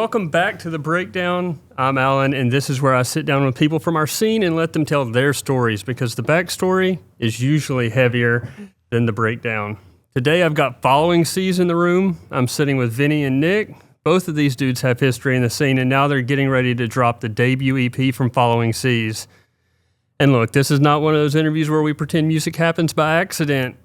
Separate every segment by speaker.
Speaker 1: welcome back to The Breakdown. I'm Alan, and this is where I sit down with people from our scene and let them tell their stories, because the backstory is usually heavier than the breakdown. Today I've got Following Seas in the room. I'm sitting with Vinny and Nick. Both of these dudes have history in the scene, and now they're getting ready to drop the debut EP from Following Seas. And look, this is not one of those interviews where we pretend music happens by accident.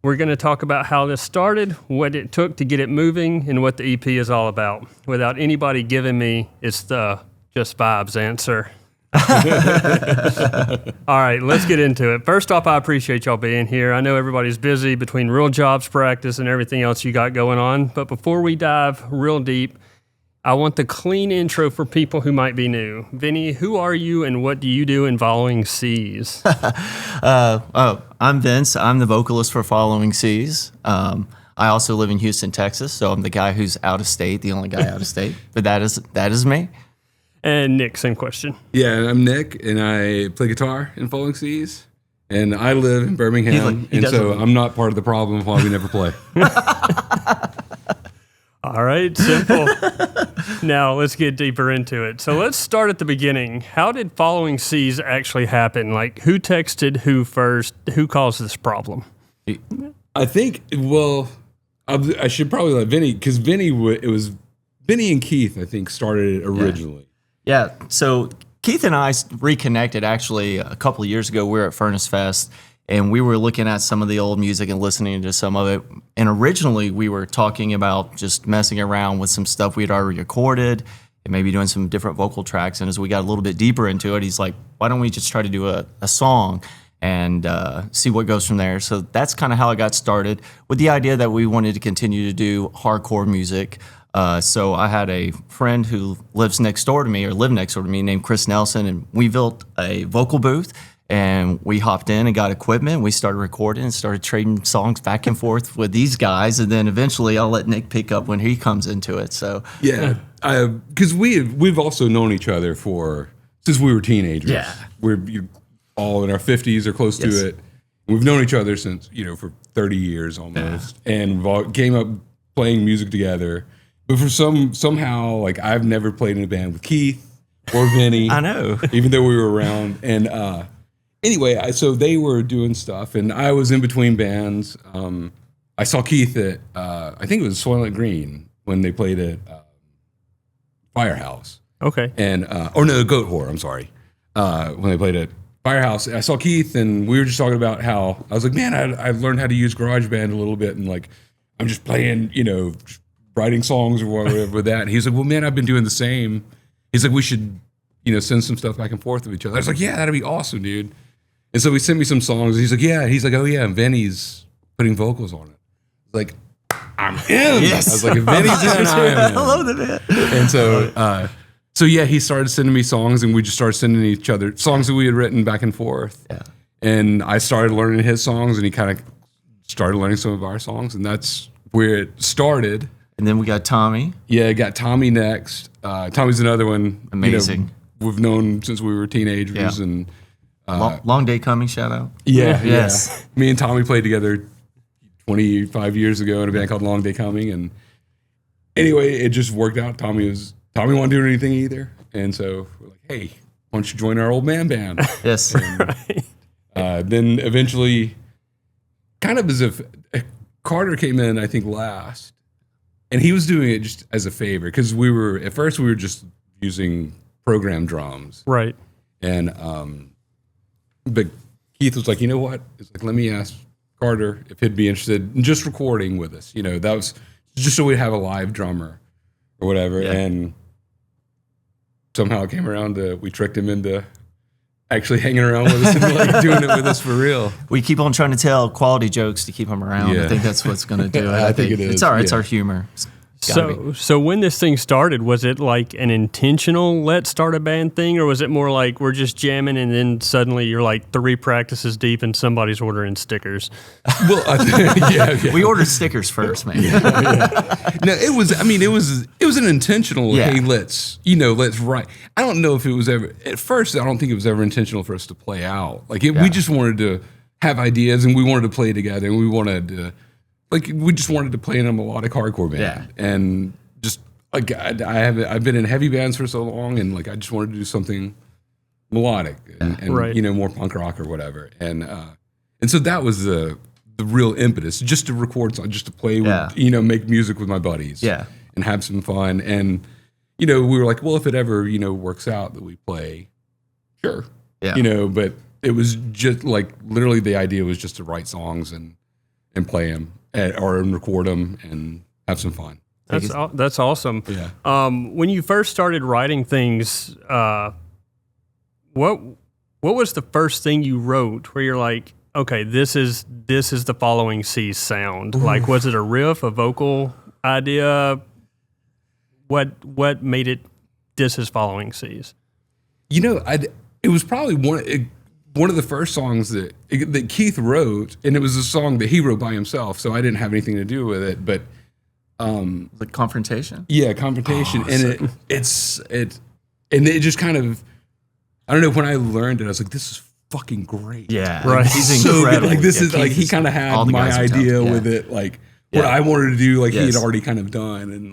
Speaker 1: We're going to talk about how this started, what it took to get it moving, and what the EP is all about, without anybody giving me it's the just vibes answer. All right, let's get into it. First off, I appreciate y'all being here. I know everybody's busy between real jobs, practice, and everything else you got going on. But before we dive real deep, I want the clean intro for people who might be new. Vinny, who are you and what do you do in Following Seas?
Speaker 2: I'm Vince. I'm the vocalist for Following Seas. I also live in Houston, Texas, so I'm the guy who's out of state, the only guy out of state. But that is me.
Speaker 1: And Nick, same question.
Speaker 3: Yeah, I'm Nick, and I play guitar in Following Seas. And I live in Birmingham, so I'm not part of the problem of why we never play.
Speaker 1: All right, simple. Now, let's get deeper into it. So let's start at the beginning. How did Following Seas actually happen? Like, who texted who first? Who caused this problem?
Speaker 3: I think, well, I should probably let Vinny, because it was Vinny and Keith, I think, started it originally.
Speaker 2: Yeah, so Keith and I reconnected actually a couple of years ago. We were at Furnace Fest, and we were looking at some of the old music and listening to some of it. And originally, we were talking about just messing around with some stuff we had already recorded and maybe doing some different vocal tracks. And as we got a little bit deeper into it, he's like, why don't we just try to do a song and see what goes from there? So that's kind of how it got started, with the idea that we wanted to continue to do hardcore music. So I had a friend who lived next door to me named Chris Nelson, and we built a vocal booth. And we hopped in and got equipment. We started recording and started trading songs back and forth with these guys. And then eventually I'll let Nick pick up when he comes into it. So
Speaker 3: yeah, because we've also known each other since we were teenagers.
Speaker 2: Yeah.
Speaker 3: We're all in our 50s or close to it. We've known each other since, for 30 years almost. Yeah. And we've all came up playing music together. But for somehow, like, I've never played in a band with Keith or Vinny.
Speaker 2: I know.
Speaker 3: Even though we were around. And anyway, so they were doing stuff, and I was in between bands. I saw Keith at, I think it was Soylent Green, when they played at Firehouse.
Speaker 1: Okay.
Speaker 3: And, Goat Whore, I'm sorry. When they played at Firehouse, I saw Keith, and we were just talking about how, I was like, man, I've learned how to use GarageBand a little bit, and like, I'm just playing, writing songs or whatever with that. And he's like, well, man, I've been doing the same. He's like, we should, send some stuff back and forth with each other. I was like, yeah, that'd be awesome, dude. And so he sent me some songs. He's like, yeah. He's like, oh, yeah, and Vinny's putting vocals on it. Like, I'm in.
Speaker 2: Yes.
Speaker 3: I was like, if Vinny's in, I am in.
Speaker 2: I love that.
Speaker 3: And so yeah, he started sending me songs, and we just started sending each other songs that we had written back and forth.
Speaker 2: Yeah.
Speaker 3: And I started learning his songs, and he kind of started learning some of our songs, and that's where it started.
Speaker 2: And then we got Tommy.
Speaker 3: Yeah, got Tommy next. Tommy's another one.
Speaker 2: Amazing.
Speaker 3: We've known since we were teenagers,
Speaker 2: Yeah.
Speaker 3: and
Speaker 2: Long Day Coming, shout out.
Speaker 3: yeah,
Speaker 2: Yes.
Speaker 3: yeah. Me and Tommy played together 25 years ago in a band called Long Day Coming, and anyway, it just worked out. Tommy wasn't doing anything either, and so we're like, hey, why don't you join our old man band?
Speaker 2: Yes.
Speaker 3: And, then eventually, kind of as if Carter came in, I think last, and he was doing it just as a favor, because at first we were just using program drums,
Speaker 1: Right.
Speaker 3: and but Keith was like, you know what? It's like, let me ask Carter if he'd be interested in just recording with us. That was just so we'd have a live drummer or whatever.
Speaker 2: Yeah.
Speaker 3: And somehow it came around we tricked him into actually hanging around with us and like doing it with us for real.
Speaker 2: We keep on trying to tell quality jokes to keep him around.
Speaker 3: Yeah.
Speaker 2: I think that's what's going to do it.
Speaker 3: I think it is.
Speaker 2: It's all right.
Speaker 3: Yeah.
Speaker 2: It's our humor.
Speaker 1: So when this thing started, was it like an intentional let's start a band thing, or was it more like we're just jamming and then suddenly you're like 3 practices deep and somebody's ordering stickers?
Speaker 3: Well, yeah.
Speaker 2: We ordered stickers first, man.
Speaker 3: No, it was an intentional,
Speaker 2: Yeah.
Speaker 3: hey, let's write. I don't know if it was ever, at first, I don't think it was ever intentional for us to play out. Like, we just wanted to have ideas, and we wanted to play together, and we just wanted to play in a melodic hardcore band.
Speaker 2: Yeah.
Speaker 3: And just like I've been in heavy bands for so long, and like I just wanted to do something melodic and
Speaker 1: Right.
Speaker 3: you know, more punk rock or whatever. And so that was the real impetus, just to record songs, just to play with, you know, make music with my buddies.
Speaker 2: Yeah.
Speaker 3: And have some fun. And, you know, we were like, well, if it ever, you know, works out that we play, sure.
Speaker 2: Yeah.
Speaker 3: You know, but it was just like literally the idea was just to write songs and play them or record them and have some fun.
Speaker 1: That's awesome.
Speaker 3: Yeah.
Speaker 1: When you first started writing things, what was the first thing you wrote where you're like, okay, this is the following C's sound? Like, was it a riff, a vocal idea? What made it this is following C's?
Speaker 3: You know, it was probably one of the first songs that Keith wrote, and it was a song that he wrote by himself, so I didn't have anything to do with it. But
Speaker 2: The Confrontation?
Speaker 3: yeah, Confrontation, and it just kind of, I don't know, when I learned it, I was like, this is fucking great.
Speaker 2: Yeah.
Speaker 1: Right.
Speaker 2: He's
Speaker 3: So good.
Speaker 2: incredible.
Speaker 3: Like this
Speaker 2: Yeah,
Speaker 3: is like
Speaker 2: Keith
Speaker 3: he
Speaker 2: is-
Speaker 3: kind of
Speaker 2: all
Speaker 3: had
Speaker 2: the
Speaker 3: my
Speaker 2: guys are
Speaker 3: idea
Speaker 2: talented.
Speaker 3: with it, like what
Speaker 2: Yeah.
Speaker 3: I wanted to do, like he
Speaker 2: Yes.
Speaker 3: had already kind of done, and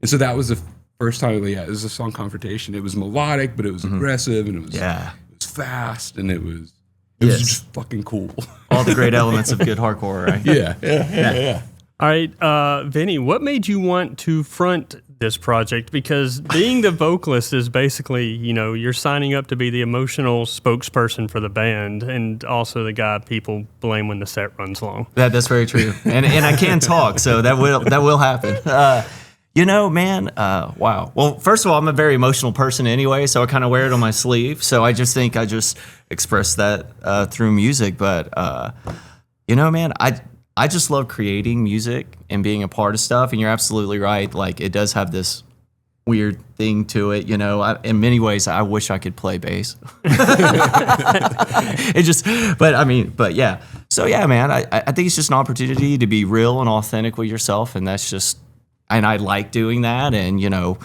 Speaker 3: so that was the first time. Yeah, it was a song Confrontation. It was melodic, but it was aggressive, and it was
Speaker 2: Yeah.
Speaker 3: fast, and it was
Speaker 2: Yes.
Speaker 3: just fucking cool.
Speaker 2: All the great elements of good hardcore, right?
Speaker 3: yeah.
Speaker 1: All right, Vinny, what made you want to front this project? Because being the vocalist is basically, you know, you're signing up to be the emotional spokesperson for the band and also the guy people blame when the set runs long.
Speaker 2: That's very true. And I can talk, so that will happen. You know, man, wow. Well, first of all, I'm a very emotional person anyway, so I kind of wear it on my sleeve. So I just think I just express that through music. But, you know, man, I just love creating music and being a part of stuff. And you're absolutely right. Like, it does have this weird thing to it, you know. In many ways, I wish I could play bass. But yeah. So yeah, man, I think it's just an opportunity to be real and authentic with yourself, and that's just, and I like doing that. And you know,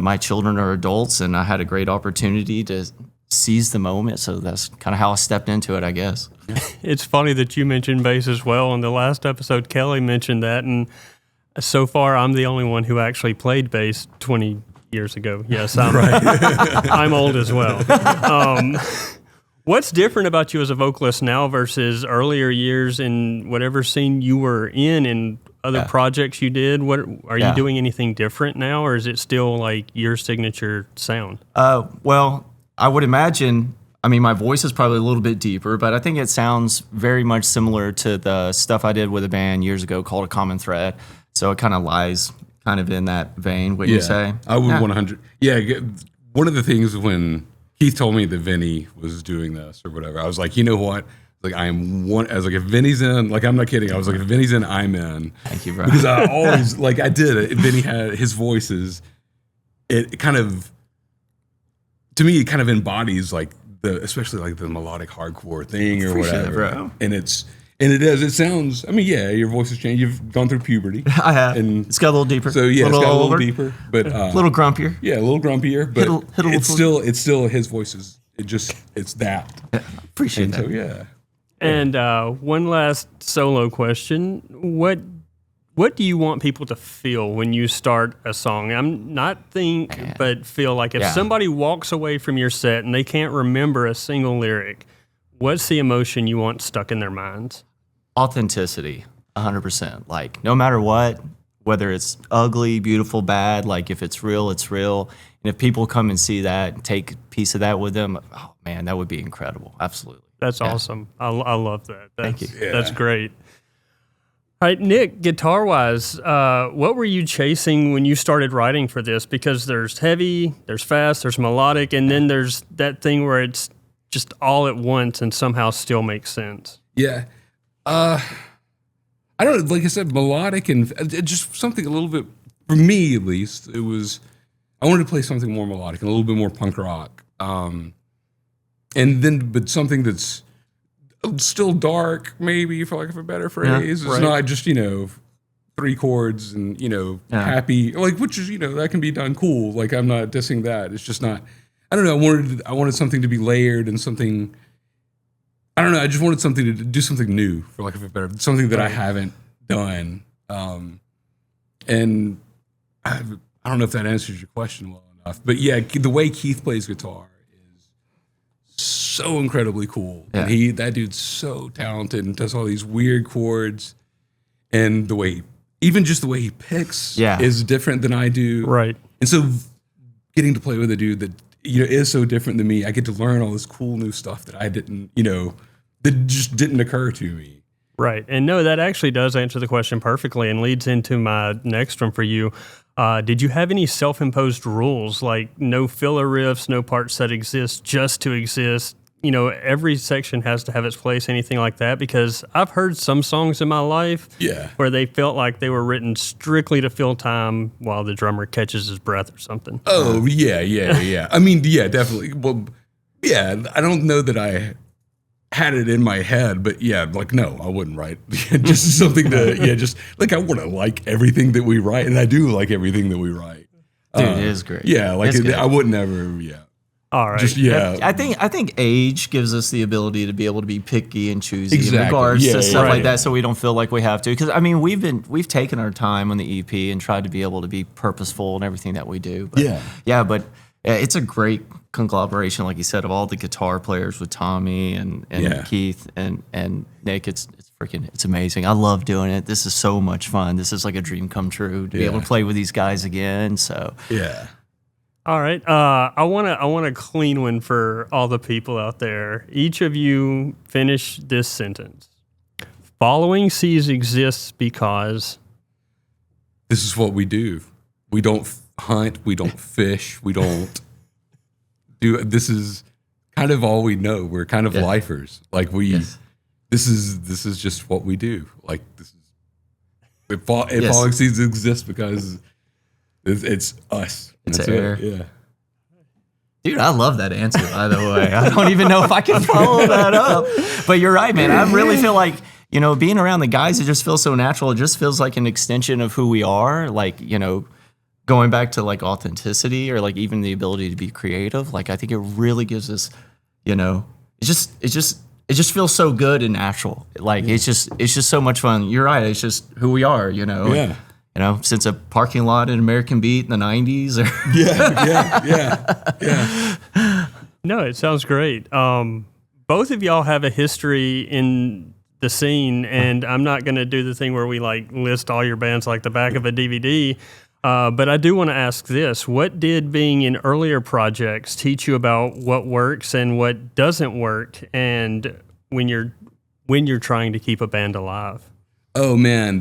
Speaker 2: my children are adults, and I had a great opportunity to seize the moment. So that's kind of how I stepped into it, I guess.
Speaker 1: It's funny that you mentioned bass as well. On the last episode, Kelly mentioned that, and so far, I'm the only one who actually played bass 20 years ago. Yes, I'm old as well. What's different about you as a vocalist now versus earlier years in whatever scene you were in other projects you did? What are you doing anything different now, or is it still like your signature sound?
Speaker 2: Well, I would imagine, I mean, my voice is probably a little bit deeper, but I think it sounds very much similar to the stuff I did with a band years ago called A Common Thread. So it kind of lies kind of in that vein, wouldn't you say?
Speaker 3: I would 100. Yeah, one of the things when Keith told me that Vinny was doing this or whatever, I was like, you know what? Like I was like, if Vinny's in, like I'm not kidding. I was like, if Vinny's in, I'm in.
Speaker 2: Thank you, bro.
Speaker 3: Because I always like I did it. Vinny had his voices. It kind of, to me, it kind of embodies like especially like the melodic hardcore thing or
Speaker 2: Appreciate
Speaker 3: whatever.
Speaker 2: it, bro.
Speaker 3: And it does. It sounds. I mean, yeah, your voice has changed. You've gone through puberty.
Speaker 2: I have.
Speaker 3: And
Speaker 2: It's got a little deeper.
Speaker 3: so yeah, it's got a little
Speaker 2: older,
Speaker 3: deeper, but
Speaker 2: a little grumpier.
Speaker 3: yeah, a little grumpier. But
Speaker 2: Hit a little-
Speaker 3: it's still his voice is. It's that.
Speaker 2: Appreciate
Speaker 3: And
Speaker 2: that.
Speaker 3: so yeah.
Speaker 1: And one last solo question: What do you want people to feel when you start a song? I'm not but feel like if somebody walks away from your set and they can't remember a single lyric, what's the emotion you want stuck in their minds?
Speaker 2: Authenticity, 100%. Like, no matter what, whether it's ugly, beautiful, bad, like if it's real, it's real. And if people come and see that and take a piece of that with them, oh man, that would be incredible. Absolutely.
Speaker 1: That's awesome. I love that.
Speaker 2: Thank you.
Speaker 1: That's great. All right, Nick, guitar-wise, what were you chasing when you started writing for this? Because there's heavy, there's fast, there's melodic, and then there's that thing where it's just all at once and somehow still makes sense.
Speaker 3: Yeah. I don't know, like I said, melodic and just something a little bit, for me at least, it was, I wanted to play something more melodic and a little bit more punk rock. And then, but something that's still dark, maybe, for lack of a better phrase. It's not just, 3 chords and, happy, like, which is, that can be done cool. Like, I'm not dissing that. It's just not, I don't know. I wanted something to be layered and something, I don't know. I just wanted something to do something new, for lack of a better, something that I haven't done. And I I don't know if that answers your question well enough, but yeah, the way Keith plays guitar is so incredibly cool.
Speaker 2: Yeah.
Speaker 3: And that dude's so talented and does all these weird chords, and even just the way he picks is different than I do.
Speaker 1: Right.
Speaker 3: And so getting to play with a dude that, is so different than me, I get to learn all this cool new stuff that I didn't, that just didn't occur to me.
Speaker 1: Right. And no, that actually does answer the question perfectly and leads into my next one for you. Did you have any self-imposed rules, like no filler riffs, no parts that exist just to exist? Every section has to have its place, anything like that? Because I've heard some songs in my life where they felt like they were written strictly to fill time while the drummer catches his breath or something.
Speaker 3: Oh, yeah. I mean, yeah, definitely. Well, yeah, I don't know that I had it in my head, but no, I wouldn't write just something to, just like I want to like everything that we write, and I do like everything that we write.
Speaker 2: Dude, it is great.
Speaker 3: Yeah, like I would never,
Speaker 1: All right.
Speaker 3: Just,
Speaker 2: I think age gives us the ability to be able to be picky and choosy in
Speaker 3: Exactly.
Speaker 2: regards to stuff like
Speaker 3: right.
Speaker 2: that, so we don't feel like we have to. Because I mean, we've taken our time on the EP and tried to be able to be purposeful in everything that we do. But, but it's a great conglomeration, like you said, of all the guitar players with Tommy and Keith and Nick. It's amazing. I love doing it. This is so much fun. This is like a dream come true to be able to play with these guys again. So
Speaker 1: All right. I want a clean one for all the people out there. Each of you finish this sentence. Following Seas exists because
Speaker 3: this is what we do. We don't hunt. We don't fish. We don't do. This is kind of all we know. We're kind of lifers. Like this is just what we do. Like this is. Following Seas exists because it's us.
Speaker 2: It's
Speaker 3: That's
Speaker 2: air.
Speaker 3: Yeah.
Speaker 2: Dude, I love that answer, by the way. I don't even know if I can follow that up. But you're right, man. I really feel like, being around the guys, it just feels so natural. It just feels like an extension of who we are. Like, going back to like authenticity or like even the ability to be creative. Like, I think it really gives us, it just feels so good and natural. Like, it's just so much fun. You're right. It's just who we are,
Speaker 3: Yeah.
Speaker 2: Since a parking lot in American Beat in the 90s.
Speaker 3: Yeah.
Speaker 1: No, it sounds great. Both of y'all have a history in the scene, and I'm not going to do the thing where we like list all your bands like the back of a DVD. But I do want to ask this: what did being in earlier projects teach you about what works and what doesn't work, and when you're trying to keep a band alive?
Speaker 3: Oh man,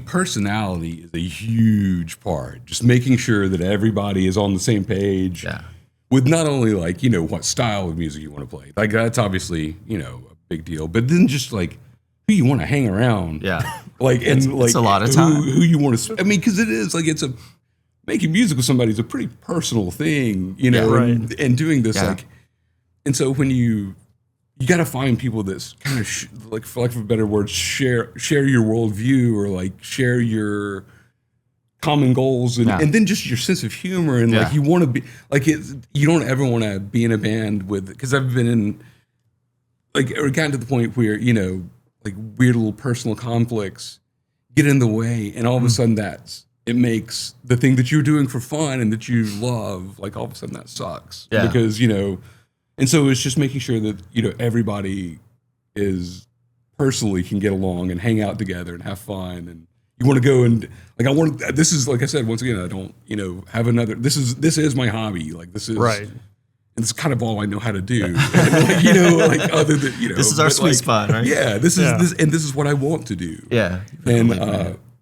Speaker 3: personality is a huge part. Just making sure that everybody is on the same page with not only like, what style of music you want to play. Like that's obviously, a big deal, but then just like who you want to hang around.
Speaker 2: Yeah.
Speaker 3: Like, and
Speaker 2: it's a lot of time.
Speaker 3: Who you want to, cause it is like, making music with somebody is a pretty personal thing, and doing this and so when you got to find people that's kind of like, for lack of a better word, share your worldview or like share your common goals and then just your sense of humor and like you want to be like you don't ever want to be in a band with, because I've been in like or gotten to the point where like weird little personal conflicts get in the way, and all of a sudden it makes the thing that you're doing for fun and that you love, like all of a sudden that sucks because and so it's just making sure that, everybody is personally can get along and hang out together and have fun. And you want to go and like, this is, like I said, once again, I don't, have another, this is my hobby. Like this is,
Speaker 1: right.
Speaker 3: And it's kind of all I know how to do. Like other than,
Speaker 2: this is our sweet spot, right?
Speaker 3: Yeah. This is what I want to do.
Speaker 2: Yeah.
Speaker 3: And,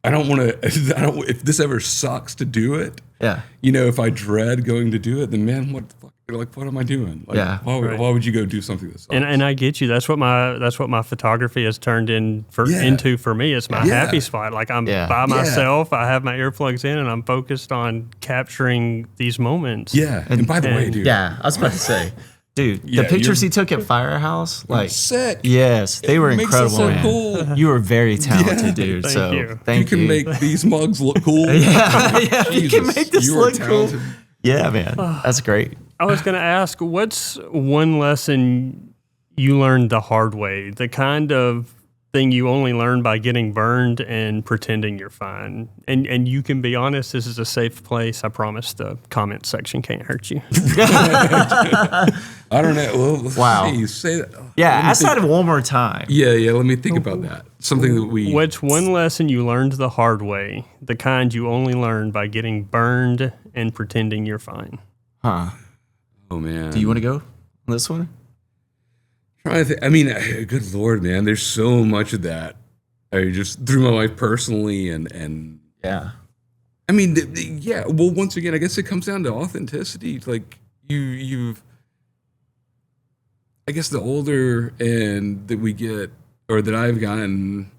Speaker 3: I don't want to, if this ever sucks to do it, if I dread going to do it, then man, what the fuck? Like, what am I doing? Like, why would you go do something that sucks?
Speaker 1: And I get you. That's what my photography has turned into for me. It's my happy spot. Like I'm by myself. I have my earplugs in, and I'm focused on capturing these moments.
Speaker 3: Yeah. And by the way, dude.
Speaker 2: Yeah, I was about to say, dude, the pictures he took at Firehouse, like
Speaker 3: sick.
Speaker 2: Yes, they were incredible.
Speaker 3: So
Speaker 2: man.
Speaker 3: cool.
Speaker 2: You were very talented, dude.
Speaker 1: Thank you.
Speaker 2: Thank you.
Speaker 3: You can make these mugs look cool.
Speaker 2: You can make this
Speaker 3: you are
Speaker 2: look cool.
Speaker 3: talented.
Speaker 2: Yeah, man, that's great.
Speaker 1: I was going to ask, what's one lesson you learned the hard way? The kind of thing you only learn by getting burned and pretending you're fine. And you can be honest, this is a safe place. I promise the comment section can't hurt you.
Speaker 3: I don't know. Well,
Speaker 2: Wow.
Speaker 3: You say that.
Speaker 2: Yeah, ask that one more time.
Speaker 3: Yeah. Let me think about that. Something that we.
Speaker 1: What's one lesson you learned the hard way, the kind you only learn by getting burned and pretending you're fine?
Speaker 2: Huh.
Speaker 3: Oh man.
Speaker 2: Do you want to go on this one?
Speaker 3: Trying to think. I mean, good Lord, man. There's so much of that. I just through my life personally, and
Speaker 2: Yeah.
Speaker 3: I mean, yeah. Well, once again, I guess it comes down to authenticity. Like you've. I guess the older and that we get, or that I've gotten,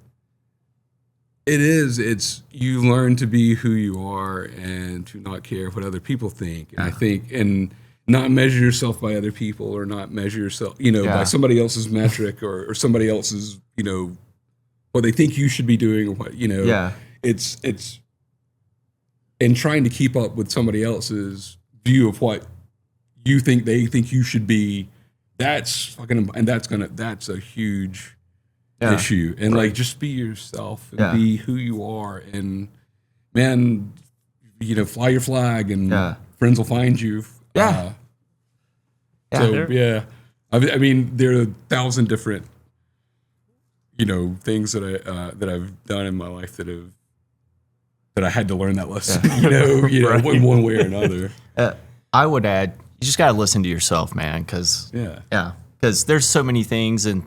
Speaker 3: it's you learn to be who you are and to not care what other people think. And I think, and not measure yourself by other people, or not measure yourself, by somebody else's metric or somebody else's, what they think you should be doing, or what,
Speaker 2: Yeah.
Speaker 3: It's and trying to keep up with somebody else's view of what you think they think you should be. That's a huge issue. And like, just be yourself and be who you are. And man, fly your flag, and friends will find you.
Speaker 2: Yeah.
Speaker 3: So yeah, I mean, there are 1,000 different, things that I've done in my life that I had to learn that lesson.
Speaker 1: Right.
Speaker 3: In one way or another.
Speaker 2: I would add, you just got to listen to yourself, man, because there's so many things, and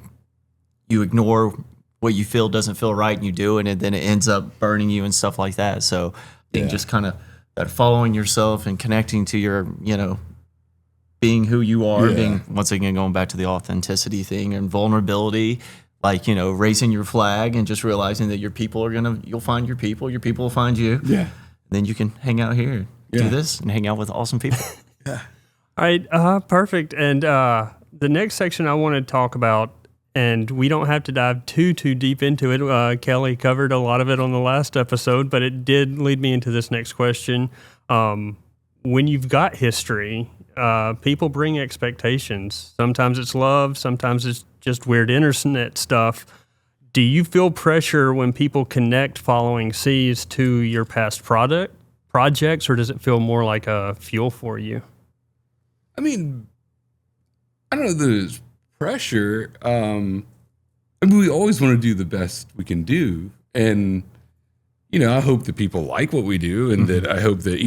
Speaker 2: you ignore what you feel doesn't feel right, and you do it, and then it ends up burning you and stuff like that. So I think just kind of that following yourself and connecting to your, being who you are, being, once again, going back to the authenticity thing and vulnerability, like, raising your flag and just realizing that your people you'll find your people will find you.
Speaker 3: Yeah.
Speaker 2: Then you can hang out here, do this, and hang out with awesome people.
Speaker 3: Yeah.
Speaker 1: All right, perfect. And the next section I want to talk about, and we don't have to dive too deep into it. Kelly covered a lot of it on the last episode, but it did lead me into this next question. When you've got history, people bring expectations. Sometimes it's love, sometimes it's just weird internet stuff. Do you feel pressure when people connect following C's to your past projects, or does it feel more like a fuel for you?
Speaker 3: I mean, I don't know that there's pressure. I mean, we always want to do the best we can do. And, I hope that people like what we do, and that I hope that,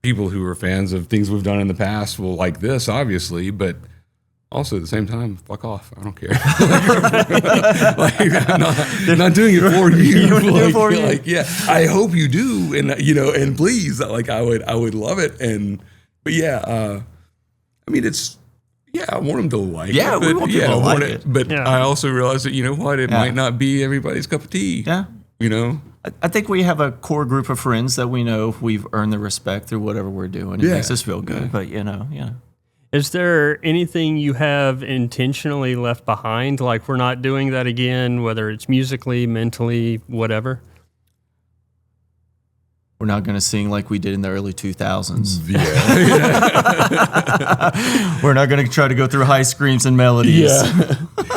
Speaker 3: people who are fans of things we've done in the past will like this, obviously, but also at the same time, fuck off. I don't care. I'm not doing it for you. I hope you do. And, and please, I would love it. But I mean, I want them to like it.
Speaker 2: Yeah, we want people to like it.
Speaker 3: But I also realize that, it might not be everybody's cup of tea.
Speaker 2: Yeah. I think we have a core group of friends that we know we've earned the respect through whatever we're doing. It makes us feel good. But,
Speaker 1: Is there anything you have intentionally left behind? Like, we're not doing that again, whether it's musically, mentally, whatever?
Speaker 2: We're not going to sing like we did in the early 2000s.
Speaker 3: Yeah.
Speaker 2: We're not going to try to go through high screams and melodies.
Speaker 3: Yeah.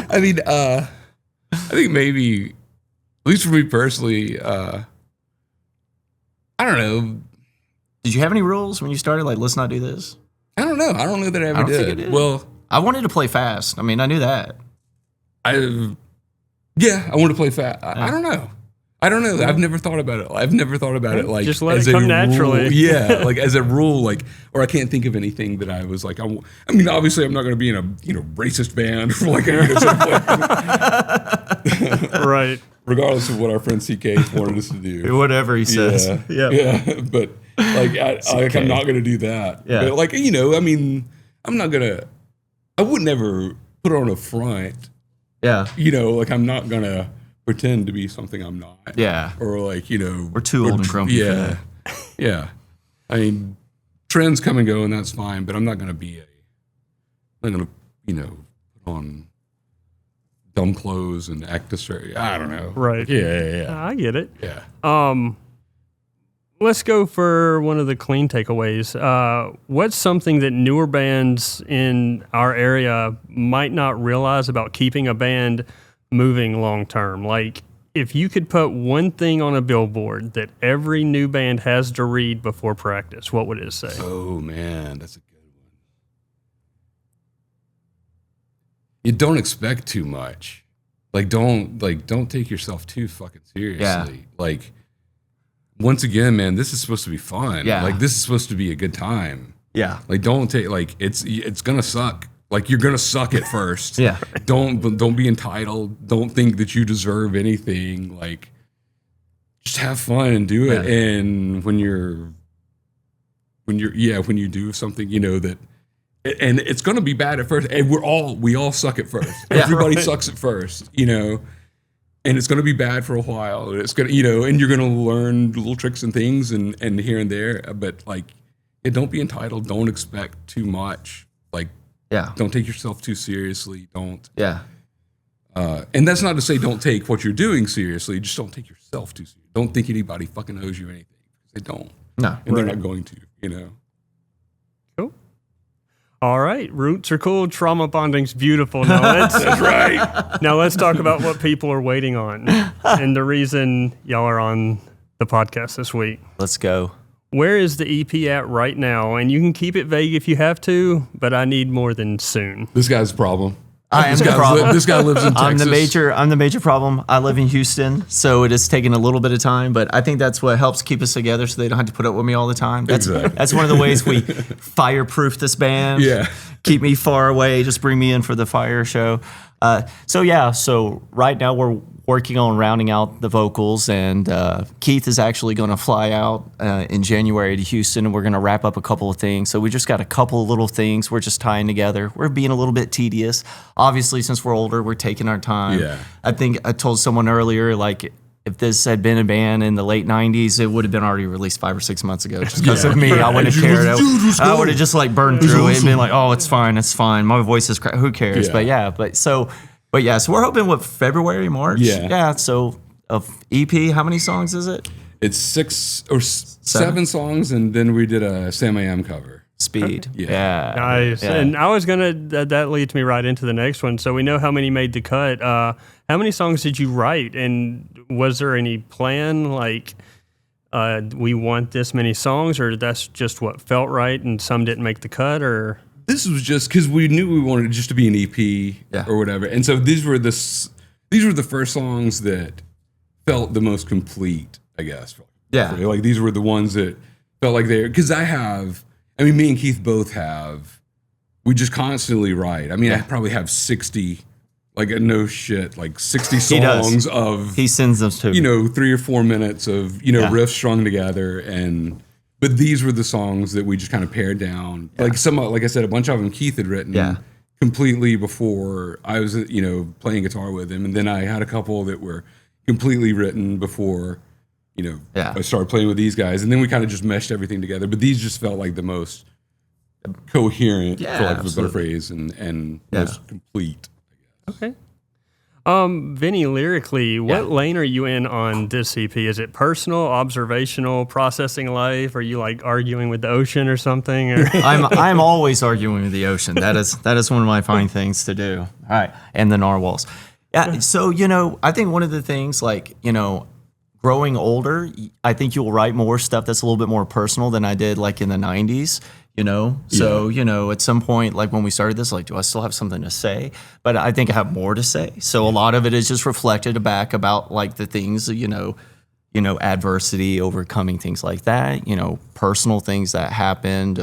Speaker 3: I mean, I think maybe, at least for me personally, I don't know.
Speaker 2: Did you have any rules when you started? Like, let's not do this?
Speaker 3: I don't know. I don't know that I ever
Speaker 2: don't
Speaker 3: did.
Speaker 2: think I did.
Speaker 3: Well,
Speaker 2: I wanted to play fast. I mean, I knew that.
Speaker 3: I want to play fast. I don't know. I've never thought about it. Like,
Speaker 1: just let
Speaker 3: as
Speaker 1: it come
Speaker 3: a
Speaker 1: naturally.
Speaker 3: Rule. Yeah, like as a rule, or I can't think of anything that I was like. I mean, obviously, I'm not going to be in a racist band for
Speaker 1: Right.
Speaker 3: Regardless of what our friend CK wanted us to do.
Speaker 2: Whatever he says.
Speaker 3: Yeah. But I'm not going to do that.
Speaker 2: Yeah.
Speaker 3: But I mean, I'm not going to. I would never put on a front.
Speaker 2: Yeah.
Speaker 3: I'm not going to pretend to be something I'm not.
Speaker 2: Yeah.
Speaker 3: Or
Speaker 2: we're too old and grumpy for that.
Speaker 3: Yeah. I mean, trends come and go, and that's fine, but I'm not going to be I'm not going to, put on dumb clothes and act a certain, I don't know.
Speaker 1: Right.
Speaker 3: Yeah.
Speaker 1: I get it.
Speaker 3: Yeah.
Speaker 1: Let's go for one of the clean takeaways. What's something that newer bands in our area might not realize about keeping a band moving long term? Like, if you could put one thing on a billboard that every new band has to read before practice, what would it say?
Speaker 3: Oh man, that's a good one. You don't expect too much. Like don't take yourself too fucking seriously.
Speaker 2: Yeah.
Speaker 3: Like once again, man, this is supposed to be fun.
Speaker 2: Yeah.
Speaker 3: Like this is supposed to be a good time.
Speaker 2: Yeah.
Speaker 3: Like don't take like it's gonna suck. Like you're gonna suck at first.
Speaker 2: Yeah.
Speaker 3: Don't be entitled. Don't think that you deserve anything. Like just have fun and do it.
Speaker 2: Yeah.
Speaker 3: And when you do something, you know that, and it's gonna be bad at first. And we all suck at first. Everybody sucks at first, you know. And it's gonna be bad for a while. And it's gonna, you know, and you're gonna learn little tricks and things and here and there. But like, don't be entitled. Don't expect too much. Like.
Speaker 2: Yeah.
Speaker 3: Don't take yourself too seriously. Don't.
Speaker 2: Yeah.
Speaker 3: And that's not to say don't take what you're doing seriously. Just don't take yourself too seriously. Don't think anybody fucking owes you anything. They don't.
Speaker 2: No.
Speaker 3: And they're not going to, you know.
Speaker 1: Cool. All right. Roots are cool. Trauma bonding's beautiful. Now
Speaker 3: That's right.
Speaker 1: now let's talk about what people are waiting on and the reason y'all are on the podcast this week.
Speaker 2: Let's go.
Speaker 1: Where is the EP at right now? And you can keep it vague if you have to, but I need more than soon.
Speaker 3: This guy's a problem.
Speaker 2: I am the problem.
Speaker 3: This guy lives in Texas.
Speaker 2: I'm the major problem. I live in Houston, so it is taking a little bit of time, but I think that's what helps keep us together so they don't have to put up with me all the time.
Speaker 3: Exactly.
Speaker 2: That's one of the ways we fireproof this band.
Speaker 3: Yeah.
Speaker 2: Keep me far away, just bring me in for the fire show. So right now we're working on rounding out the vocals, and Keith is actually going to fly out in January to Houston, and we're going to wrap up a couple of things. So we just got a couple of little things we're just tying together. We're being a little bit tedious. Obviously, since we're older, we're taking our time.
Speaker 3: Yeah.
Speaker 2: I think I told someone earlier, like, if this had been a band in the late 90s, it would have been already released 5 or 6 months ago. Just because of me, I wouldn't have cared. I would have just like burned through it and been like, oh, it's fine. My voice is who cares?
Speaker 3: Yeah.
Speaker 2: So we're hoping February, March.
Speaker 3: Yeah.
Speaker 2: So EP, how many songs is it?
Speaker 3: It's 6 or 7 songs, and then we did a Sam I Am cover.
Speaker 2: Speed.
Speaker 3: Yeah.
Speaker 1: Nice.
Speaker 2: Yeah.
Speaker 1: And I was going to, that leads me right into the next one. So we know how many made the cut. How many songs did you write? And was there any plan, like, we want this many songs, or that's just what felt right and some didn't make the cut, or?
Speaker 3: This was just because we knew we wanted it just to be an EP or whatever. And so these were the first songs that felt the most complete, I guess.
Speaker 2: Yeah.
Speaker 3: Like these were the ones that felt like because me and Keith both have, we just constantly write. I mean, I probably have 60, like no shit, like 60 songs of.
Speaker 2: He sends those to me.
Speaker 3: 3 or 4 minutes of, riffs strung together. But these were the songs that we just kind of pared down. Yeah. Like I said, a bunch of them Keith had written completely before I was, playing guitar with him. And then I had a couple that were completely written before, I started playing with these guys. And then we kind of just meshed everything together. But these just felt like the most coherent, for lack of a better phrase, and most complete.
Speaker 1: Okay. Vinny, lyrically, what lane are you in on this EP? Is it personal, observational, processing life? Are you like arguing with the ocean or something? Or?
Speaker 2: I'm always arguing with the ocean. That is one of my fine things to do. All right, and the narwhals. Yeah. So I think one of the things, like, growing older, I think you'll write more stuff that's a little bit more personal than I did like in the 90s. So, at some point, like when we started this, like, do I still have something to say? But I think I have more to say. So a lot of it is just reflected back about like the things, adversity, overcoming things like that, personal things that happened,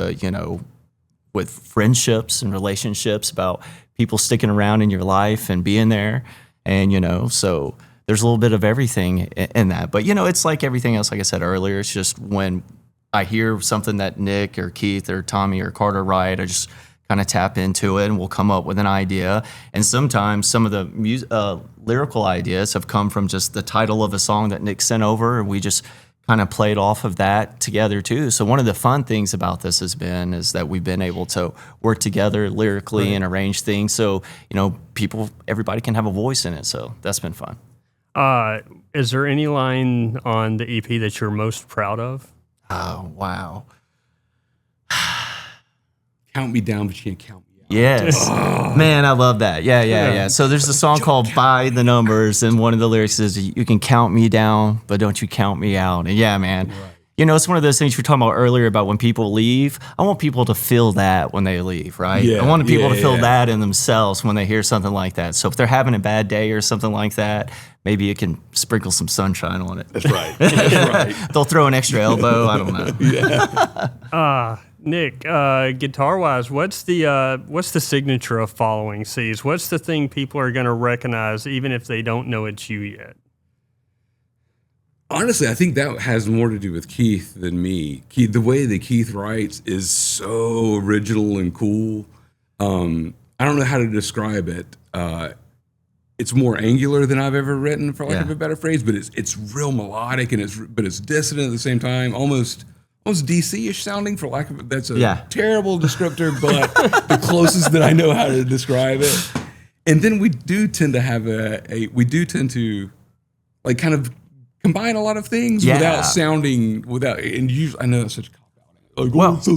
Speaker 2: with friendships and relationships, about people sticking around in your life and being there. And, so there's a little bit of everything in that. But, it's like everything else, like I said earlier, it's just when I hear something that Nick or Keith or Tommy or Carter write, I just kind of tap into it and we'll come up with an idea. And sometimes some of the lyrical ideas have come from just the title of a song that Nick sent over, and we just kind of played off of that together too. So one of the fun things about this is that we've been able to work together lyrically and arrange things. So, everybody can have a voice in it. So that's been fun.
Speaker 1: Is there any line on the EP that you're most proud of?
Speaker 2: Oh, wow.
Speaker 3: Count me down, but you can't count me out.
Speaker 2: Yes. Man, I love that. Yeah. So there's a song called By the Numbers, and one of the lyrics is, you can count me down, but don't you count me out. And yeah, man. Right. You know, it's one of those things we were talking about earlier about when people leave. I want people to feel that when they leave, right?
Speaker 3: Yeah,
Speaker 2: I want people to feel that in themselves when they hear something like that. So if they're having a bad day or something like that, maybe you can sprinkle some sunshine on it.
Speaker 3: That's right. That's right.
Speaker 2: They'll throw an extra elbow. I don't know.
Speaker 1: Nick, guitar-wise, what's the signature of Following Seas? What's the thing people are going to recognize even if they don't know it's you yet?
Speaker 3: Honestly, I think that has more to do with Keith than me. Keith, the way that Keith writes is so original and cool. I don't know how to describe it. It's more angular than I've ever written, for lack of a better phrase, but it's real melodic and it's dissonant at the same time, almost DC-ish sounding, for lack of that's a terrible descriptor, but the closest that I know how to describe it. And then we do tend to have like kind of combine a lot of things without sounding and usually I know that's such a cop-out. Like, but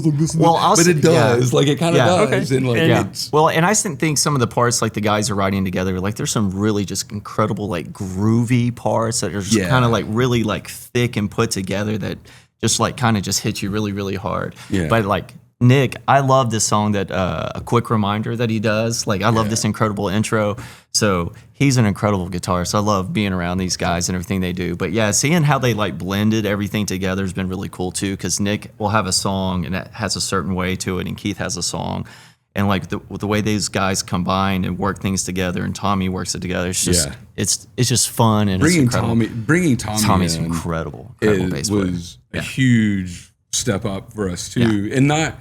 Speaker 3: it does. Like it kind of does.
Speaker 1: Okay.
Speaker 3: And like
Speaker 2: well, and I think some of the parts like the guys are writing together, like there's some really just incredible like groovy parts that are just kind of like really like thick and put together that just like kind of just hit you really, really hard. Yeah. But like Nick, I love this song that A Quick Reminder that he does. Like I love this incredible intro. So he's an incredible guitarist. I love being around these guys and everything they do. But yeah, seeing how they like blended everything together has been really cool too. Because Nick will have a song and it has a certain way to it, and Keith has a song. And like the way these guys combine and work things together, and Tommy works it together, it's just it's just fun and
Speaker 3: bringing
Speaker 2: it's incredible.
Speaker 3: Tommy's
Speaker 2: incredible bass player.
Speaker 3: Was a huge step up for us too, and not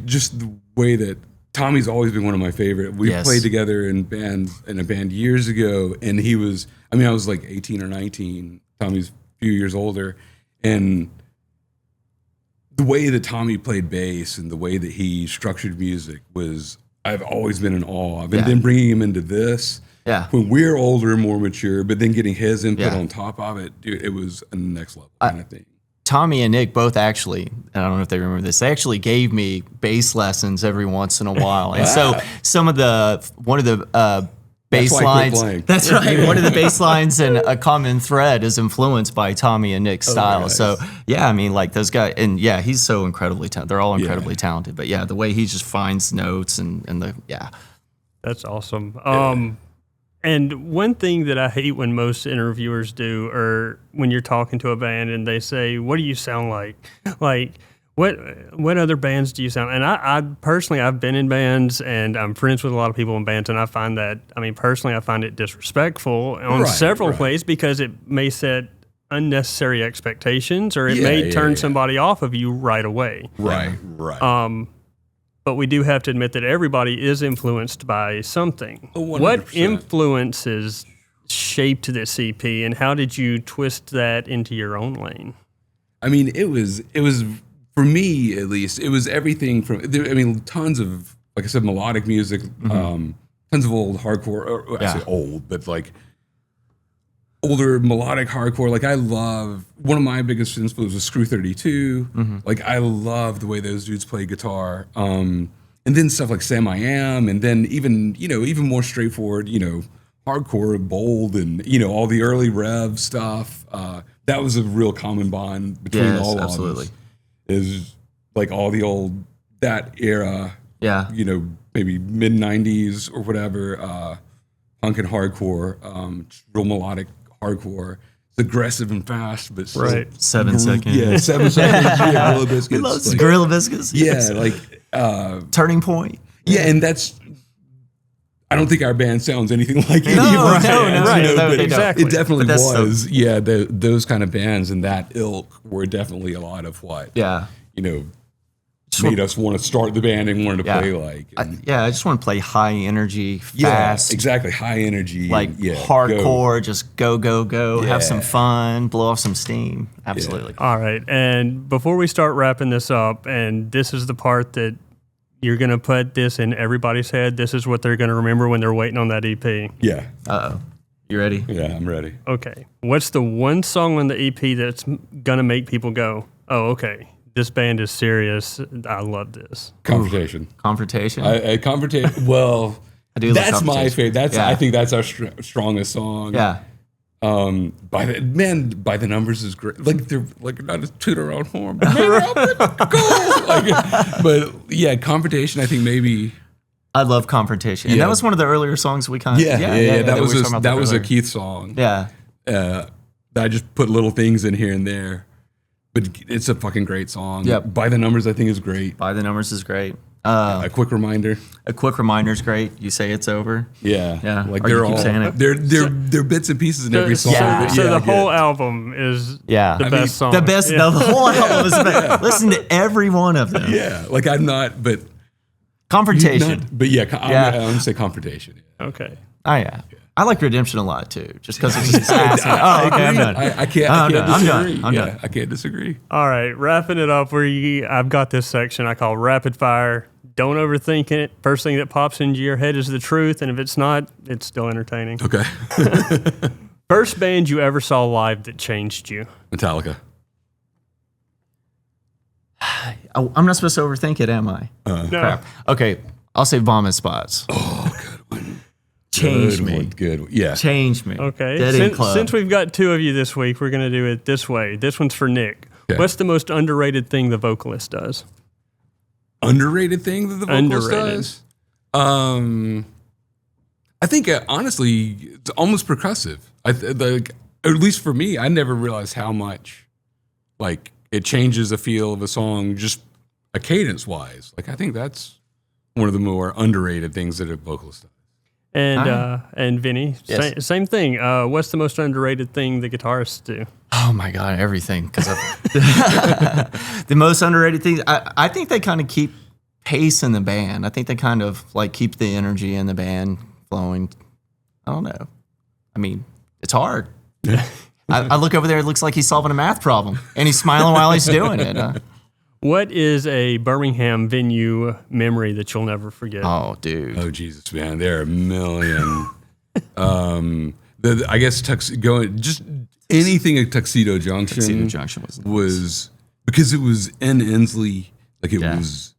Speaker 3: just the way that Tommy's always been one of my favorite. We played together in a band years ago, and he was. I mean, I was like 18 or 19. Tommy's a few years older, and the way that Tommy played bass and the way that he structured music was, I've always been in awe of. And then bringing him into this, when we're older and more mature, but then getting his input on top of it, dude, it was a next level kind of thing.
Speaker 2: Tommy and Nick both actually, and I don't know if they remember this, they actually gave me bass lessons every once in a while. And so one of the bass lines. That's right. One of the bass lines and a common thread is influenced by Tommy and Nick's style. Nice. So yeah, I mean, like those guys, and yeah, he's so incredibly talented. They're all incredibly talented. But yeah, the way he just finds notes and
Speaker 1: that's awesome. And one thing that I hate when most interviewers do, or when you're talking to a band and they say, "What do you sound like?" Like, What other bands do you sound? And I personally, I've been in bands and I'm friends with a lot of people in bands, and I find that, I mean, personally, I find it disrespectful on several ways because it may set unnecessary expectations, or it may turn somebody off of you right away.
Speaker 3: Right.
Speaker 1: But we do have to admit that everybody is influenced by something.
Speaker 3: 100%.
Speaker 1: What influences shaped this EP, and how did you twist that into your own lane?
Speaker 3: I mean, it was. For me, at least, it was everything from, I mean, tons of, like I said, melodic music, tons of old hardcore, I say old, but like older melodic hardcore. Like I love, one of my biggest influences was Screw 32. Like I love the way those dudes play guitar. And then stuff like Sam I Am, and then even more straightforward, hardcore, bold, and, all the early Rev stuff. That was a real common bond between all of us. Is like all the old, that era, maybe mid 90s or whatever, punk and hardcore, real melodic hardcore. It's aggressive and fast, but still
Speaker 2: 7 seconds.
Speaker 3: Yeah, 7 seconds. Gorilla Biscuits.
Speaker 2: He loves Gorilla Biscuits.
Speaker 3: Yeah, like
Speaker 2: Turning Point.
Speaker 3: Yeah, and that's, I don't think our band sounds anything like any of
Speaker 2: No,
Speaker 3: our bands. But
Speaker 1: exactly.
Speaker 3: It definitely was. Those kind of bands and that ilk were definitely a lot of what, made us want to start the band and wanted to play like.
Speaker 2: I just want to play high energy, fast.
Speaker 3: Yeah, exactly. High energy.
Speaker 2: Like hardcore, just go, have some fun, blow off some steam. Absolutely.
Speaker 1: Yeah. All right. And before we start wrapping this up, and this is the part that you're going to put this in everybody's head. This is what they're going to remember when they're waiting on that EP.
Speaker 3: Yeah.
Speaker 2: Uh-oh. You ready?
Speaker 3: Yeah, I'm ready.
Speaker 1: Okay. What's the one song on the EP that's going to make people go, oh, okay, this band is serious. I love this.
Speaker 3: Confrontation.
Speaker 2: Confrontation.
Speaker 3: Confrontation. Well,
Speaker 2: I do.
Speaker 3: That's
Speaker 2: love
Speaker 3: my
Speaker 2: Confrontation.
Speaker 3: favorite.
Speaker 2: Yeah.
Speaker 3: I think that's our strongest song.
Speaker 2: Yeah.
Speaker 3: By the numbers is great. Like they're like not a tutor on horn, but maybe I'll put goal. But yeah, Confrontation. I think maybe.
Speaker 2: I love Confrontation. And
Speaker 3: Yeah.
Speaker 2: that was one of the earlier songs we kind of.
Speaker 3: Yeah. That
Speaker 2: we
Speaker 3: was
Speaker 2: were talking about
Speaker 3: that was a
Speaker 2: earlier.
Speaker 3: Keith song.
Speaker 2: Yeah.
Speaker 3: I just put little things in here and there, but it's a fucking great song.
Speaker 2: Yep.
Speaker 3: By the Numbers, I think is great.
Speaker 2: By the Numbers is great.
Speaker 3: A quick reminder.
Speaker 2: A quick reminder is great. You say it's over.
Speaker 3: Yeah.
Speaker 2: Yeah.
Speaker 3: Like
Speaker 2: Or you
Speaker 3: they're
Speaker 2: keep
Speaker 3: all
Speaker 2: saying it.
Speaker 3: they're bits and pieces in every song.
Speaker 2: Yeah.
Speaker 3: But
Speaker 1: So
Speaker 3: yeah,
Speaker 1: the
Speaker 3: I get
Speaker 1: whole
Speaker 3: it.
Speaker 1: album is
Speaker 2: Yeah.
Speaker 1: the
Speaker 2: I
Speaker 1: best
Speaker 3: mean,
Speaker 1: song.
Speaker 2: The best.
Speaker 1: Yeah.
Speaker 2: The whole album is the best. Listen to every one of them.
Speaker 3: Yeah. Like I'm not, but
Speaker 2: Confrontation.
Speaker 3: but yeah, I'm
Speaker 2: Yeah.
Speaker 3: gonna say Confrontation.
Speaker 1: Okay.
Speaker 2: Oh yeah. I like Redemption a lot too, just because it's just fast. Oh, okay, I'm done.
Speaker 3: I can't
Speaker 2: I'm
Speaker 3: disagree.
Speaker 2: done. I'm
Speaker 3: yeah,
Speaker 2: done.
Speaker 3: I can't disagree.
Speaker 1: All right, wrapping it up. I've got this section I call rapid fire. Don't overthink it. First thing that pops into your head is the truth, and if it's not, it's still entertaining.
Speaker 3: Okay.
Speaker 1: First band you ever saw live that changed you?
Speaker 3: Metallica.
Speaker 2: I'm not supposed to overthink it, am I?
Speaker 1: No.
Speaker 2: Crap. Okay, I'll say Vomit Spots.
Speaker 3: Oh, good one.
Speaker 2: Changed
Speaker 3: Good
Speaker 2: me.
Speaker 3: one. Good one. Yeah.
Speaker 2: Changed me.
Speaker 1: Okay.
Speaker 2: Dead End Club.
Speaker 1: Since we've got two of you this week, we're going to do it this way. This one's for Nick.
Speaker 3: Okay.
Speaker 1: What's the most underrated thing the vocalist does?
Speaker 3: Underrated thing that the vocalist
Speaker 1: Underrated.
Speaker 3: does? I think honestly, it's almost percussive. At least for me, I never realized how much like it changes the feel of a song just a cadence wise. Like I think that's one of the more underrated things that a vocalist does.
Speaker 1: And Vinny,
Speaker 2: Yes.
Speaker 1: same thing. What's the most underrated thing the guitarists do?
Speaker 2: Oh my God, everything. Because the most underrated thing, I think they kind of keep pace in the band. I think they kind of like keep the energy in the band flowing. I don't know. I mean, it's hard. I look over there, it looks like he's solving a math problem, and he's smiling while he's doing it.
Speaker 1: What is a Birmingham venue memory that you'll never forget?
Speaker 2: Oh, dude.
Speaker 3: Oh Jesus, man, there are a million. I guess just anything at Tuxedo Junction.
Speaker 2: Tuxedo Junction
Speaker 3: was because it was in Inslee. Like it
Speaker 2: Yeah.
Speaker 3: was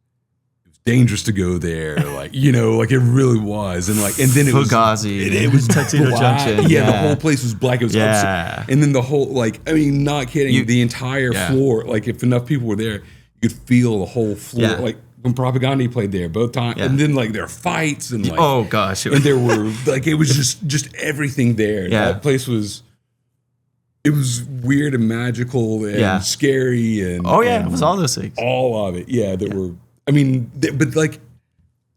Speaker 3: dangerous to go there. Like like it really was. And then it was
Speaker 2: Fugazi.
Speaker 3: It was
Speaker 2: Tuxedo
Speaker 3: black.
Speaker 2: Junction.
Speaker 3: Yeah, the
Speaker 2: Yeah.
Speaker 3: whole place was black. It was
Speaker 2: Yeah.
Speaker 3: upset. And then the whole not kidding. The entire
Speaker 2: Yeah.
Speaker 3: floor. Like if enough people were there, you could feel the whole floor.
Speaker 2: Yeah.
Speaker 3: Like when Propaganda played there both times,
Speaker 2: Yeah.
Speaker 3: and then like there were fights and like
Speaker 2: Oh gosh.
Speaker 3: and there were like it was just everything there.
Speaker 2: Yeah.
Speaker 3: That place was. It was weird and magical and
Speaker 2: Yeah.
Speaker 3: scary and
Speaker 2: Oh yeah,
Speaker 3: and
Speaker 2: it was all those things.
Speaker 3: all of it. Yeah, that were. I mean, but like,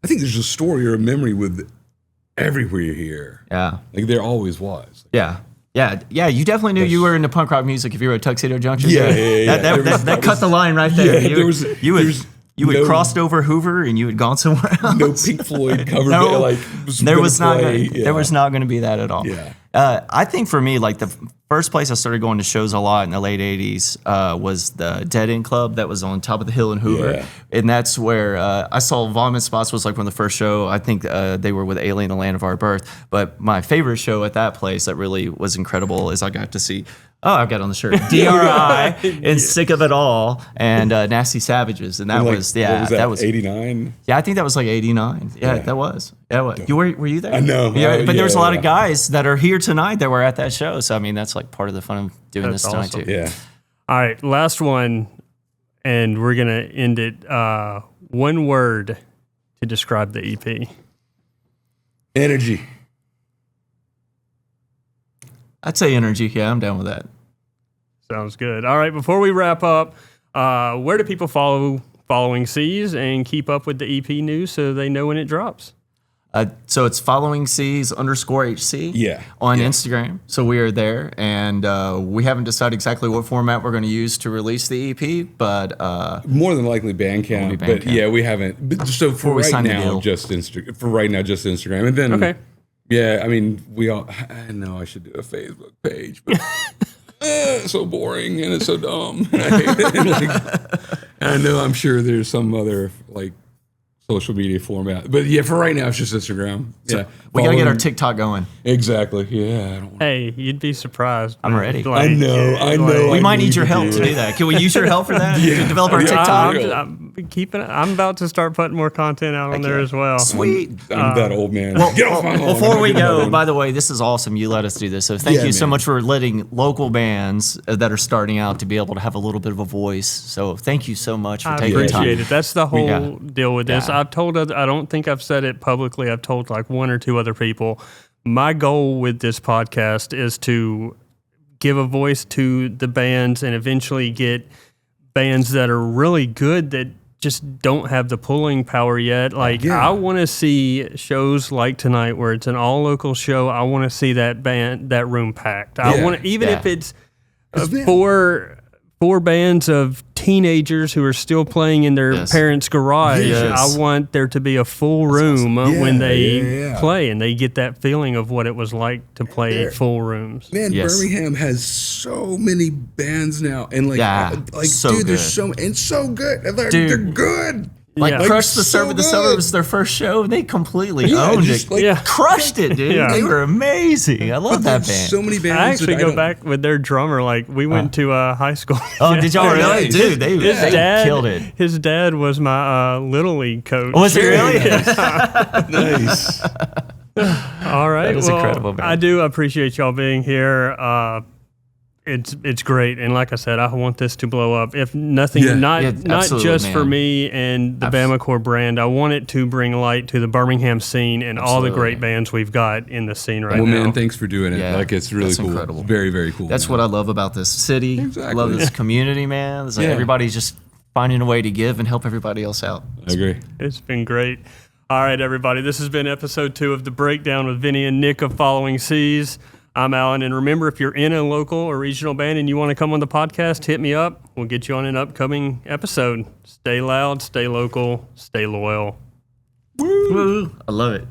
Speaker 3: I think there's a story or a memory with everywhere you're here.
Speaker 2: Yeah.
Speaker 3: Like there always was.
Speaker 2: Yeah. Yeah, you definitely knew you were into punk rock music if you were at Tuxedo Junction.
Speaker 3: Yeah,
Speaker 2: dude.
Speaker 3: yeah.
Speaker 2: That cut the line right there.
Speaker 3: Yeah,
Speaker 2: You had
Speaker 3: no-
Speaker 2: crossed over Hoover and you had gone somewhere else.
Speaker 3: No Pink Floyd cover.
Speaker 2: No,
Speaker 3: like
Speaker 2: there was not.
Speaker 3: play.
Speaker 2: There was not going to be that at all.
Speaker 3: Yeah.
Speaker 2: I think for me, like the first place I started going to shows a lot in the late '80s was the Dead End Club that was on top of the hill in Hoover,
Speaker 3: Yeah.
Speaker 2: and that's where I saw Vomit Spots was like one of the first show. I think they were with Alien: The Land of Our Birth. But my favorite show at that place that really was incredible is I got to see. Oh, I've got it on the shirt. DRI and Sick of It All and Nasty Savages, and that
Speaker 3: Like,
Speaker 2: was
Speaker 3: what was
Speaker 2: that was
Speaker 3: '89.
Speaker 2: yeah, I think that was like '89. Yeah, that was. Yeah, what? Were you there?
Speaker 3: I know.
Speaker 2: Yeah, but there was a lot
Speaker 3: Yeah.
Speaker 2: of guys that are here tonight that were at that show. So I mean, that's like part of the fun of doing
Speaker 1: That's
Speaker 2: this tonight
Speaker 1: awesome.
Speaker 2: too.
Speaker 3: Yeah.
Speaker 1: All right, last one, and we're going to end it. One word to describe the E EP.
Speaker 3: Energy.
Speaker 2: I'd say energy. Yeah, I'm down with that.
Speaker 1: Sounds good. All right, before we wrap up, where do people follow Following C's and keep up with the EP news so they know when it drops?
Speaker 2: So it's following C's _HC
Speaker 3: Yeah.
Speaker 2: on Instagram. So we are there, and we haven't decided exactly what format we're going to use to release the EP, but
Speaker 3: More than likely Bandcamp,
Speaker 2: It'll be
Speaker 3: but
Speaker 2: Bandcamp.
Speaker 3: yeah, we haven't. But so for
Speaker 2: we
Speaker 3: right
Speaker 2: sign the
Speaker 3: now,
Speaker 2: deal.
Speaker 3: just Instagram. For right now, just Instagram, and then
Speaker 1: Okay.
Speaker 3: Yeah, I mean, we all. I know I should do a Facebook page, but it's so boring and it's so dumb. And I hate it. And, I know I'm sure there's some other like social media format. But yeah, for right now, it's just Instagram. Yeah,
Speaker 2: We got to get
Speaker 3: Follow-
Speaker 2: our TikTok going.
Speaker 3: Exactly. Yeah. I don't
Speaker 1: Hey, you'd be surprised.
Speaker 2: I'm
Speaker 1: man.
Speaker 2: ready.
Speaker 3: I know.
Speaker 2: We
Speaker 3: I
Speaker 2: might need your
Speaker 3: to
Speaker 2: help
Speaker 3: do
Speaker 2: to
Speaker 3: it.
Speaker 2: do that. Can we use your help for that? To develop our
Speaker 3: Yeah.
Speaker 2: TikTok?
Speaker 1: I'm about to start putting more content out on there as well.
Speaker 2: Sweet.
Speaker 3: I'm that old man.
Speaker 2: Well,
Speaker 3: Get off my lawn.
Speaker 2: Before
Speaker 3: I'm
Speaker 2: we
Speaker 3: not getting
Speaker 2: go,
Speaker 3: that
Speaker 2: by
Speaker 3: one.
Speaker 2: the way, this is awesome. You let us do this. So thank
Speaker 3: Yeah,
Speaker 2: you so
Speaker 3: man.
Speaker 2: much for letting local bands that are starting out to be able to have a little bit of a voice. So thank you so much for
Speaker 1: I
Speaker 2: taking the time.
Speaker 1: appreciate it. That's the whole
Speaker 2: Yeah.
Speaker 1: deal with this.
Speaker 2: Yeah.
Speaker 1: I've told I don't think I've said it publicly. I've told like one or two other people. My goal with this podcast is to give a voice to the bands and eventually get bands that are really good that just don't have the pulling power yet. Like
Speaker 3: Yeah.
Speaker 1: I want to see shows like tonight where it's an all local show. I want to see that room packed. I
Speaker 3: Yeah.
Speaker 1: want to, even
Speaker 2: Yeah.
Speaker 1: if it's
Speaker 3: man-
Speaker 1: four bands of teenagers who are still playing in their
Speaker 2: Yes.
Speaker 1: parents' garage.
Speaker 2: Yes.
Speaker 1: I want there to be a full room
Speaker 3: Yeah,
Speaker 1: when they
Speaker 3: yeah.
Speaker 1: play and they get that feeling of what it was like to play
Speaker 3: There.
Speaker 1: full rooms.
Speaker 3: Man,
Speaker 2: Yes.
Speaker 3: Birmingham has so many bands now, and like,
Speaker 2: Yeah, so
Speaker 3: dude, there's
Speaker 2: good.
Speaker 3: so good. They're
Speaker 2: Dude.
Speaker 3: good.
Speaker 2: Like
Speaker 1: Yeah.
Speaker 2: Crush the
Speaker 3: so
Speaker 2: Suburbs, the
Speaker 3: good.
Speaker 2: Suburbs, their first show, they completely
Speaker 3: Yeah,
Speaker 2: owned
Speaker 3: just
Speaker 2: it.
Speaker 3: like-
Speaker 1: Yeah.
Speaker 2: Crushed it, dude.
Speaker 1: Yeah.
Speaker 2: They were amazing. I love that
Speaker 3: There's
Speaker 2: band.
Speaker 3: so many bands.
Speaker 1: I actually
Speaker 3: that
Speaker 1: go
Speaker 3: don't-
Speaker 1: back with their drummer. Like we went to high school.
Speaker 2: Oh, did y'all really?
Speaker 3: nice.
Speaker 2: Dude, they killed it.
Speaker 1: His dad was my little league coach.
Speaker 2: Was he really?
Speaker 3: Nice.
Speaker 1: All right.
Speaker 2: That is
Speaker 1: well,
Speaker 2: incredible, man.
Speaker 1: I do appreciate y'all being here. It's great, and like I said, I want this to blow up. If nothing,
Speaker 3: Yeah.
Speaker 1: not
Speaker 2: Yeah,
Speaker 1: not
Speaker 2: absolutely,
Speaker 1: just for
Speaker 2: man.
Speaker 1: me and the Bamacore brand. I want it to bring light to the Birmingham scene and all the
Speaker 2: Absolutely.
Speaker 1: great bands we've got in the scene right
Speaker 3: Well,
Speaker 1: now.
Speaker 3: man, thanks for doing it.
Speaker 2: Yeah,
Speaker 3: Like, it's really
Speaker 2: that's
Speaker 3: cool.
Speaker 2: incredible.
Speaker 3: Very, very cool.
Speaker 2: That's what I love about this city. I
Speaker 3: Exactly.
Speaker 2: love this community, man. It's like
Speaker 3: Yeah.
Speaker 2: everybody's just finding a way to give and help everybody else out.
Speaker 3: I agree.
Speaker 1: It's been great. All right, everybody. This has been episode 2 of The Breakdown with Vinny and Nick of Following Seas. I'm Alan, and remember, if you're in a local or regional band and you want to come on the podcast, hit me up. We'll get you on an upcoming episode. Stay loud, stay local, stay loyal.
Speaker 2: Woo! I love it.